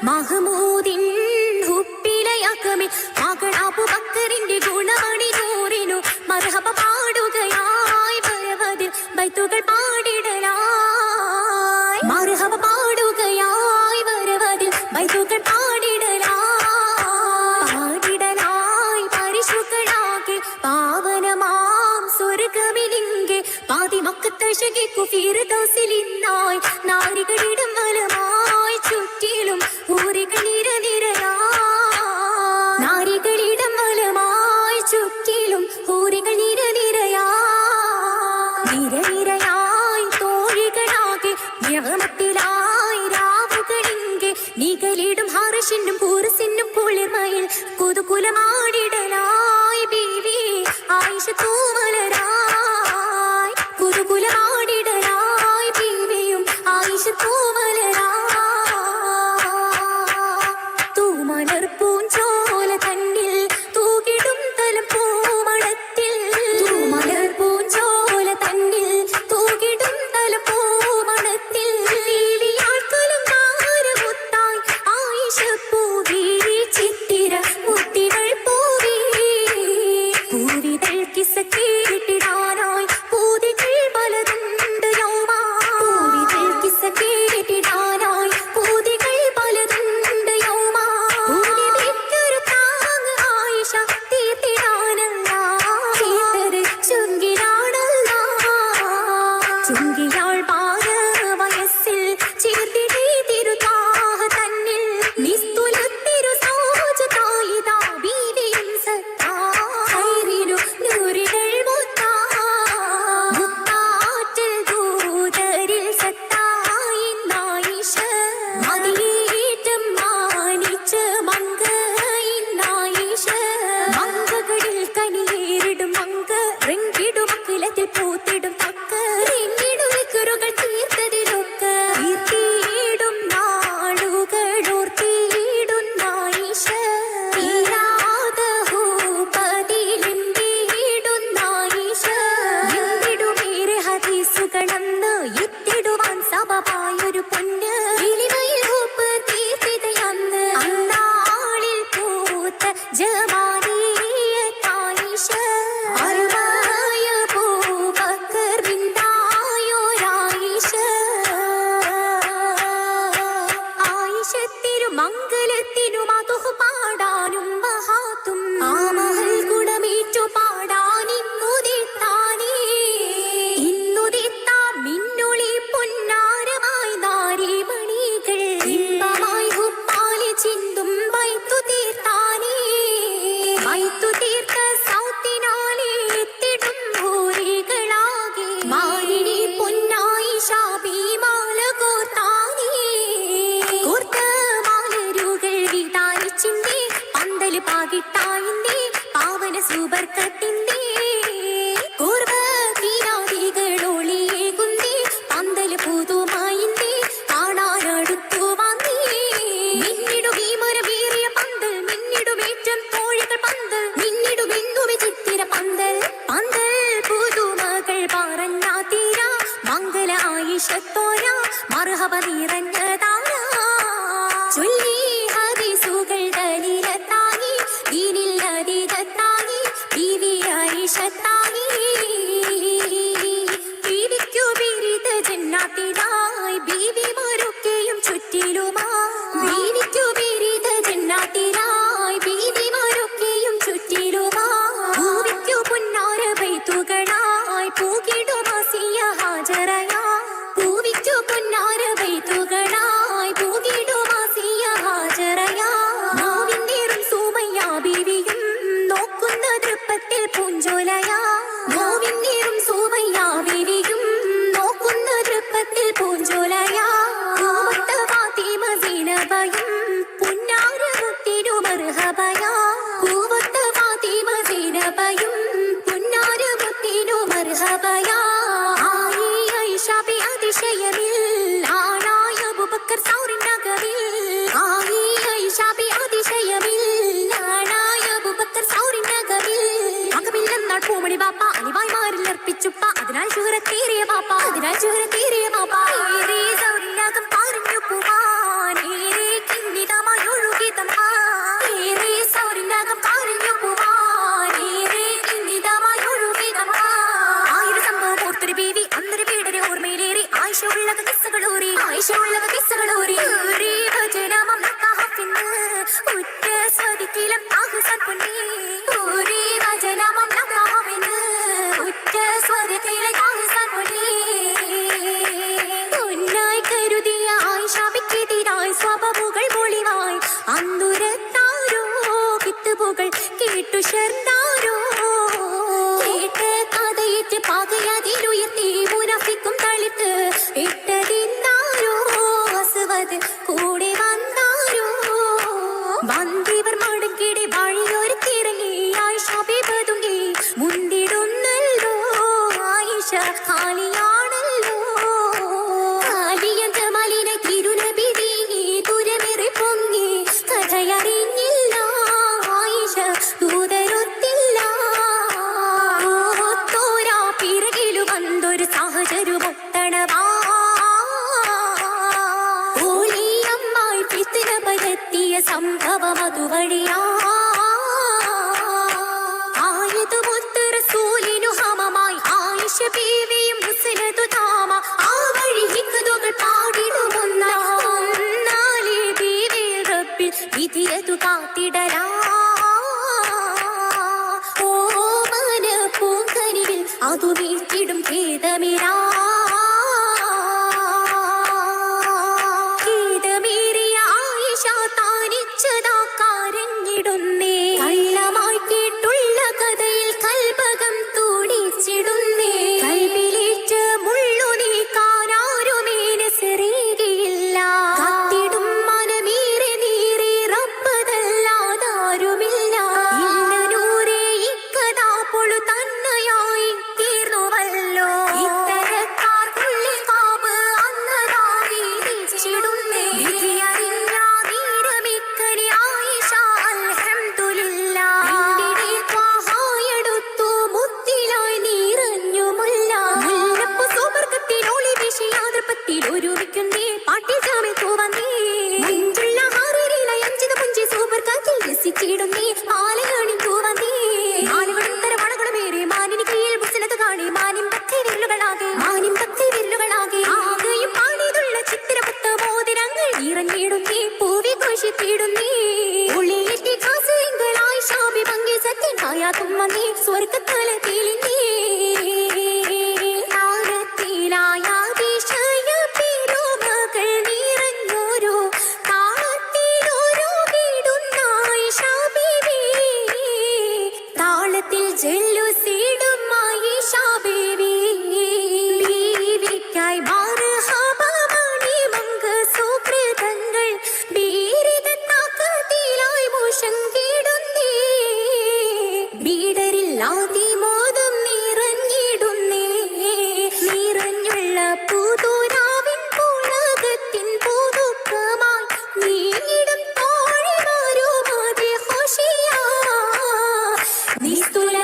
മഹമൂദിൻ ഹുപ്പിലയകമേ മകൾ അബൂബക്കറിന്റെ ഗുണമണി നൂറിനു മർഹബ പാടുകയായി വരവതിൽ ബൈത്തുകൾ പാടിടലായി മർഹബ പാടുകയായി വരവതിൽ ബൈത്തുകൾ പാടിടലായി പരിശുദ്ധനാകെ പാവനമാം സ്വർഗമിലിങ്കെ പാതി മക്കത്തഴകിക്കു ഫിർദൗസിലിന്നായി നാരികളിടം വലമായി ചുറ്റിലും ഊരികൾ നിരനിരയായി നാരികളിടം വലമായി ചുറ്റിലും ഊരികൾ നിരനിരയായി തോഴികളാകെ യവമത്തിലായി രാവുകളിങ്കെ നികളിടും ഹർഷിനും പൂർസിനും കുളിർമയിൽ കുതുകുലമാടിടലായി ബീവി ആയിഷ തൂമലരായി കുതുകുലമാടിടലായി ബീവിയും ആയിഷ തൂമലർ പൂഞ്ചോല തന്നിൽ തൂകിടും തലം പൂമണത്തിൽ തൂമലർ പൂഞ്ചോല തന്നിൽ തൂകിടും തലം പൂമണത്തിൽ ബീവിയാൾക്കലും താരമുത്തായി ആയിഷ പൂവി ചിത്തിര മുത്തികൾ പൂവിതൾ കിസ്സ കേട്ടിടാനായി പൂതികൾ പലതുണ്ട് യൗമാ പൂവിതൾ കിസ്സ കേട്ടിടാനായി പൂതികൾ പലതുണ്ട് യൗമാ പൂതി വെക്കൊരു താങ് ആയിഷ തീർത്തിടാനല്ല തീർത്തത് ചുങ്കിലാണല്ല ചുങ്കിയാൾ പാര വയസ്സിൽ ചേർത്തിടേ തിരുതാഹ തന്നിൽ നിസ്തുലത്തിരു സോജതായിതാ ബീവിയും സത്തായിരു നൂറികൾ മുത്താറ്റൽ ദൂതരിൽ സത്തായി നായിഷ മതിയേറ്റം മാനിച്ച മങ്കയിൻ നായിഷ മങ്കകളിൽ കനിയേറിടും മങ്ക റിങ്കിടും അക്കിലത്തിൽ പൂത്തിടും തക്ക റിങ്കിടും വിക്കുറുകൾ തീർത്തതിലൊക്കെ തീർത്തിയിടും നാളുകളോർത്തിയിടും നായിഷ തീരാത ഹൂപതിലിന്തിയിടും നായിഷ എന്തിടുമേറെ ഹദീസുകളെന്ന് എത്തിടുവാൻ സബബായൊരു പൊന്ന് ഇളിമയിൽ ഹൂപ്പ് തീർത്തിതയന്ന് അന്നാളിൽ പൂത്ത ജമാലിയത്തായിഷ അറുവായ അബൂബക്കർ ബിന്തായോരായിഷ ആയിഷ തിരുമംഗലത്തിനു മധു പാടാനും മഹാത്തും ആ മഹൽ ഗുണമേറ്റു പാടാനിന്നുദിത്താനേ ഇന്നുദിത്താം മിന്നുളി പൊന്നാരമായി നാരിമണികൾ ഇമ്പമായി ഹുപ്പാലി ചിന്തും വൈത്തു തീർത്താനേ വൈത്തു തീർത്ത സൗത്തിനാലേ എത്തിടും ഭൂരികളാകെ മാരിണി പൊന്നായി ശാബിമാല കോർത്താനേ കോർത്ത മാലരുകൾ വിതാനിച്ചിന്റെ പന്തല് പാകിട്ടായിന്റെ പാവന സുബർക്കത്തിന്റെ കൂർവ തീരാതികളൊളിയേകുന്നേ പന്തല് പുതുമായിന്റെ കാണാനടുത്തു വന്നേ മിന്നിടും ഈ മരമേറിയ പന്തൽ മിന്നിടുമേറ്റം തോഴികൾ പന്തൽ മിന്നിടുമെന്നു വിചിത്തിര പന്തൽ പന്തൽ പുതുമകൾ പറഞ്ഞ തീര മംഗല ആയിഷത്തോര മർഹബ നിറഞ്ഞതാര ചൊല്ലി ഹദീസുകൾ ദലീലത്തായി ദീനിൽ അതീതത്തായി ബീവി ആയിഷത്തായി ബീവിക്കു ബിരിത ജന്നാത്തിലായി ബീവിമാരൊക്കെയും ചുറ്റിലുമാ ബീവിക്കു ബിരിത ജന്നാത്തിലായി ബീവിമാരൊക്കെയും ചുറ്റിലുമാ ഭൂവിക്കു പുന്നാര ബൈത്തുകളായി പൂകിടുമാസിയ ഹാജറയാ പൂവിക്കു പുന്നാര ബൈത്തുകളായി പൂകിടുമാസിയ ഹാജറയാ നോവിന്നേറും സൂമയ്യ ബീവിയും നോക്കുന്ന തൃപ്പത്തിൽ പൂഞ്ചോലയാ നോവിന്നേറും സൂമയ്യ ബീവിയും നോക്കുന്ന തൃപ്പത്തിൽ പൂഞ്ചോലയാ പൂവത്ത ഫാത്തിമ സീനബയും പുന്നാര മുത്തിനു മർഹബയാ പൂവത്ത ഫാത്തിമ സീനബയും പുന്നാര മുത്തിനു മർഹബയാ ആയി ഐഷ ബി അതിശയമിൽ ആണായ അബൂബക്കർ സൗറിനകവിൽ ആയി ഐഷ ബി അതിശയമിൽ ആണായ അബൂബക്കർ സൗറിനകവിൽ അകമില്ലെന്നാൾ പൂമണി ബാപ്പ അലിവായ്മാരിൽ അർപ്പിച്ചുപ്പ അതിനാൽ ശുഹറത്തേറിയ ബാപ്പ ഏറെ സൗറിനകം പറഞ്ഞു പോവാൻ ഏറെ ഉയർന്നാരോ കേട്ട് കഥയേറ്റ് പകയതിലുയർത്തി മുനഫിക്കും തളിത്ത് ഇട്ടതിന്നാരോ അസ്വദ് കൂടെ വന്നാരോ വന്ദിവർ മടക്കിടെ വഴിയൊരുക്കിറങ്ങി ആയിഷ ബീബതുങ്ങി മുന്തിടുന്നല്ലോ ആയിഷ ഖാലിയാണല്ലോ ഖാലിയന്ത മലിന തിരുനബി ദീനി തുരമേറി പൊങ്ങി കഥയറിഞ്ഞില്ല ആയിഷ ദൂതരൊത്തില്ല തോരാ പിറകിലു വന്നൊരു സഹചരുമൊത്തണവാ ഓലിയമ്മായി പിത്തിന പകത്തിയ സംഭവം അതുവഴിയാ ആയതുമൊത്ത് റസൂലിനു ഹമമായി ആയിഷ ബീവിയും ഹുസ്നതു താമ ആ വഴി ഹിക്തുകൾ പാടിടുമൊന്നാലേ ബീവി റബ്ബിൽ വിധിയതു കാത്തിടരാ ഓ മന പൂങ്കരിയിൽ അതു വീഴ്ത്തിടും ഖേദമിരാ ഖേദമേറിയ ആയിഷ താനിച്ചതാ കരഞ്ഞിടുന്നേ കള്ളമായി കേട്ടുള്ള കഥയിൽ കൽബകം തൂടിച്ചിടുന്നേ കൽബിലേറ്റ് മുള്ളു നീക്കാനാരുമേനെ സെറിയുകയില്ല കത്തിടും മനമീറെ നീറെ റബ്ബതല്ലാതാരുമില്ല ഇല്ല നൂറേ ഇക്കഥാ പൊളു തന്നയായി തീർന്നുവല്ലോ ഇത്തരക്കാർക്കുള്ളിൽ കാവ് അന്നതാ വീതിച്ചിടുന്നേ വിധിയറിഞ്ഞ വീരമിക്കരി ആയിഷ അൽഹംദുലില്ലാ നിന്റെ ത്വാഹായെടുത്തു മുത്തിലായി നിറഞ്ഞുമുല്ല മുല്ലപ്പൂ സുവർഗത്തിനൊളി വീശി യാതൃപ്പത്തിൽ ഒരുമിക്കുന്നേ പാട്ടിൽ ജാമേ തൂവന്നേ നെഞ്ചുള്ള ഹാറിരില അഞ്ചിത പുഞ്ചി സുവർഗത്തിൽ രസിച്ചിടുന്നേ ആലയണി തൂവന്നേ ആലുകളും തരവണകളുമേറെ മാനിന് കീഴിൽ മുസ്ലിത് കാണി മാനിൻ ഭക്തി വിരലുകളാകെ ആകെയും പാടിയതുള്ള ചിത്തിരപുത്ത മോതിരങ്ങൾ ഇറങ്ങിയിടുന്നേ പൂവി ഘോഷിത്തിടുന്നേ ഉള്ളിലെത്തി കാസുകളായി ശാപി ഭംഗി സത്യനായാതും വന്നേ സ്വർഗത്തല തേലിന്നേ താളത്തിലായ അതിശയ പെരുമകൾ നിറഞ്ഞോരോ താളത്തിലൊരു വീടുന്നായിഷ ബീവി താളത്തിൽ ജെല്ലുസീടും ആയിഷ ബീവി ബീവിക്കായി മർഹബമണി മങ്ക സുകൃതങ്ങൾ ബീരിതത്താക്കത്തിലായി മുഷങ്കിടുന്നേ ബീഡരിൽ ആദിമോദം നിറഞ്ഞിടുന്നേ നിറഞ്ഞുള്ള പുതുരാവിൻ പുളകത്തിൻ പുതുക്കമായി നീടും തോഴിമാരും അതി ഹുഷിയാ നിസ്തുല